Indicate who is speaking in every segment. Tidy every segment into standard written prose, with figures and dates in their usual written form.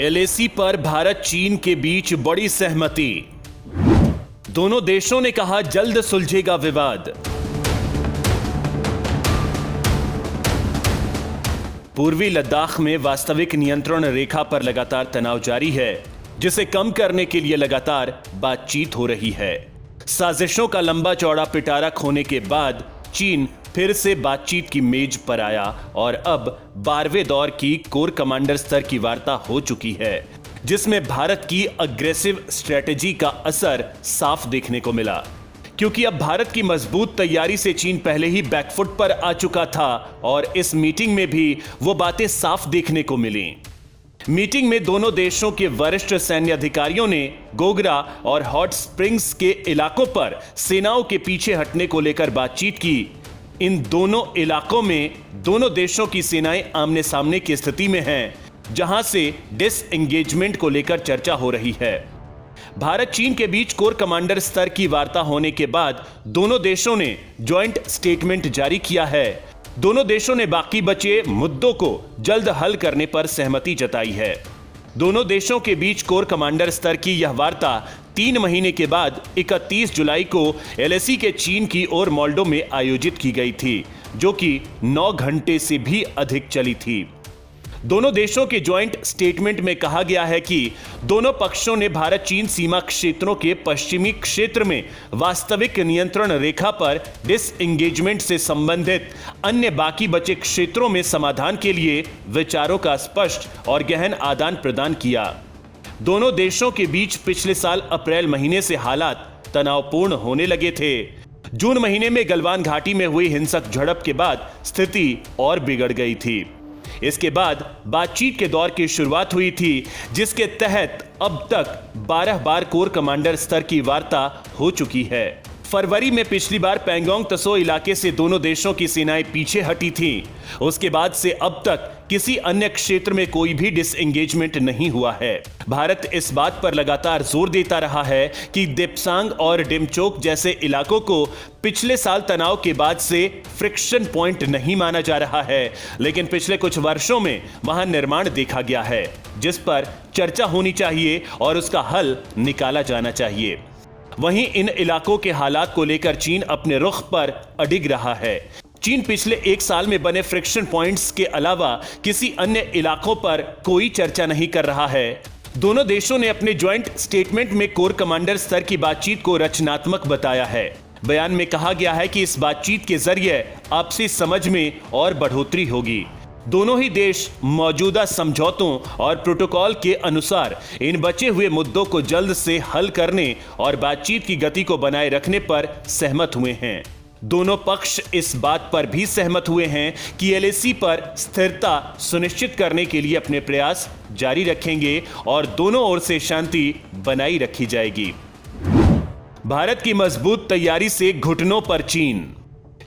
Speaker 1: LAC पर भारत चीन के बीच बड़ी सहमति। दोनों देशों ने कहा जल्द सुलझेगा विवाद। पूर्वी लद्दाख में वास्तविक नियंत्रण रेखा पर लगातार तनाव जारी है, जिसे कम करने के लिए लगातार बातचीत हो रही है। साजिशों का लंबा चौड़ा पिटारा खोने के बाद चीन फिर से बातचीत की मेज पर आया और अब 12वें दौर की कोर कमांडर स्तर की वार्ता हो चुकी है, जिसमें भारत की अग्रेसिव स्ट्रेटेजी का असर साफ देखने को मिला। क्योंकि अब भारत की मजबूत तैयारी से चीन पहले ही बैकफुट पर आ चुका था और इस मीटिंग में भी वो बातें साफ देखने को मिली। मीटिंग में दोनों देशों के वरिष्ठ सैन्य अधिकारियों ने गोगरा और हॉट स्प्रिंग्स के इलाकों पर सेनाओं के पीछे हटने को लेकर बातचीत की। इन दोनों इलाकों में दोनों देशों की सेनाएं आमने सामने की स्थिति में हैं, जहां से डिसएंगेजमेंट को लेकर चर्चा हो रही है। भारत चीन के बीच कोर कमांडर स्तर की वार्ता होने के बाद दोनों देशों ने जॉइंट स्टेटमेंट जारी किया है। दोनों देशों ने बाकी बचे मुद्दों को जल्द हल करने पर सहमति जताई है। दोनों देशों के बीच कोर कमांडर स्तर की यह वार्ता 3 महीने के बाद 31 जुलाई को एलएसी के चीन की ओर मोल्डो में आयोजित की गई थी, जो कि 9 घंटे से भी अधिक चली थी। दोनों देशों के जॉइंट स्टेटमेंट में कहा गया है कि दोनों पक्षों ने भारत चीन सीमा क्षेत्रों के पश्चिमी क्षेत्र में वास्तविक नियंत्रण रेखा पर डिसएंगेजमेंट से संबंधित अन्य बाकी बचे क्षेत्रों में समाधान के लिए विचारों का स्पष्ट और गहन आदान प्रदान किया। दोनों देशों के बीच पिछले साल अप्रैल महीने से हालात तनावपूर्ण होने लगे थे। जून महीने में गलवान घाटी में हुई हिंसक झड़प के बाद स्थिति और बिगड़ गई थी। इसके बाद बातचीत के दौर की शुरुआत हुई थी, जिसके तहत अब तक 12 बार कोर कमांडर स्तर की वार्ता हो चुकी है। फरवरी में पिछली बार पैंगोंग त्सो इलाके से दोनों देशों की सेनाएं पीछे हटी थीं। उसके बाद से अब तक किसी अन्य क्षेत्र में कोई भी डिसएंगेजमेंट नहीं हुआ है। भारत इस बात पर लगातार जोर देता रहा है कि देप्सांग और डिमचोक जैसे इलाकों को पिछले साल तनाव के बाद से फ्रिक्शन पॉइंट नहीं माना जा रहा है, लेकिन पिछले कुछ वर्षों में वहां निर्माण देखा गया है, जिस पर चर्चा होनी चाहिए और उसका हल निकाला जाना चाहिए। वहीं इन इलाकों के हालात को लेकर चीन अपने रुख पर अडिग रहा है। चीन पिछले 1 साल में बने फ्रिक्शन पॉइंट्स के अलावा किसी अन्य इलाकों पर कोई चर्चा नहीं कर रहा है। दोनों देशों ने अपने जॉइंट स्टेटमेंट में कोर कमांडर स्तर की बातचीत को रचनात्मक बताया है। बयान में कहा गया है कि इस बातचीत के जरिए आपसी समझ में और बढ़ोतरी होगी। दोनों ही देश मौजूदा समझौतों और प्रोटोकॉल के अनुसार इन बचे हुए मुद्दों को जल्द से हल करने और बातचीत की गति को बनाए रखने पर सहमत हुए हैं। दोनों पक्ष इस बात पर भी सहमत हुए हैं कि एलएसी पर स्थिरता सुनिश्चित करने के लिए अपने प्रयास जारी रखेंगे और दोनों ओर से शांति बनाई रखी जाएगी। भारत की मजबूत तैयारी से घुटनों पर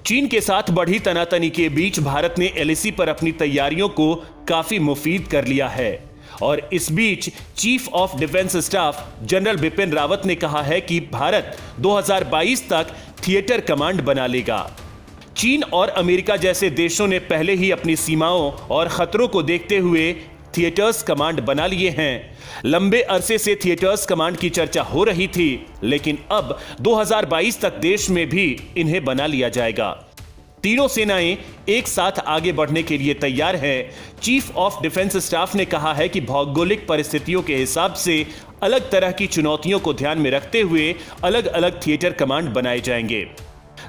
Speaker 1: चीन के साथ बढ़ी तनातनी के बीच भारत ने एलएसी पर अपनी तैयारियों को काफी मुफीद कर लिया है और इस बीच chief of defence staff general Bipin Rawat ने कहा है कि भारत 2022 तक थिएटर कमांड बना लेगा। चीन और अमेरिका जैसे देशों ने पहले ही अपनी सीमाओं और खतरों को देखते हुए थिएटर्स कमांड बना लिए हैं। लंबे अरसे से थिएटर्स कमांड की चर्चा हो रही थी, लेकिन अब 2022 तक देश में भी इन्हें बना लिया जाएगा। तीनों सेनाएं एक साथ आगे बढ़ने के लिए तैयार हैं। चीफ ऑफ डिफेंस स्टाफ ने कहा है कि भौगोलिक परिस्थितियों के हिसाब से अलग तरह की चुनौतियों को ध्यान में रखते हुए अलग अलग थिएटर कमांड बनाए जाएंगे।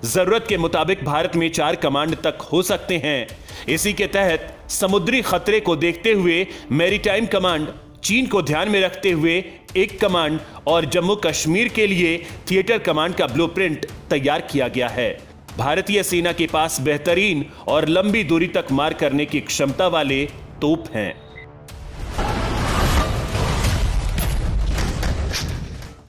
Speaker 1: जरूरत के मुताबिक भारत में 4 कमांड तक हो सकते हैं। इसी के तहत समुद्री खतरे को देखते हुए मैरीटाइम कमांड, चीन को ध्यान में रखते हुए एक कमांड और जम्मू कश्मीर के लिए थिएटर कमांड का ब्लूप्रिंट तैयार किया गया है। भारतीय सेना के पास बेहतरीन और लंबी दूरी तक मार करने की क्षमता वाले तोप हैं।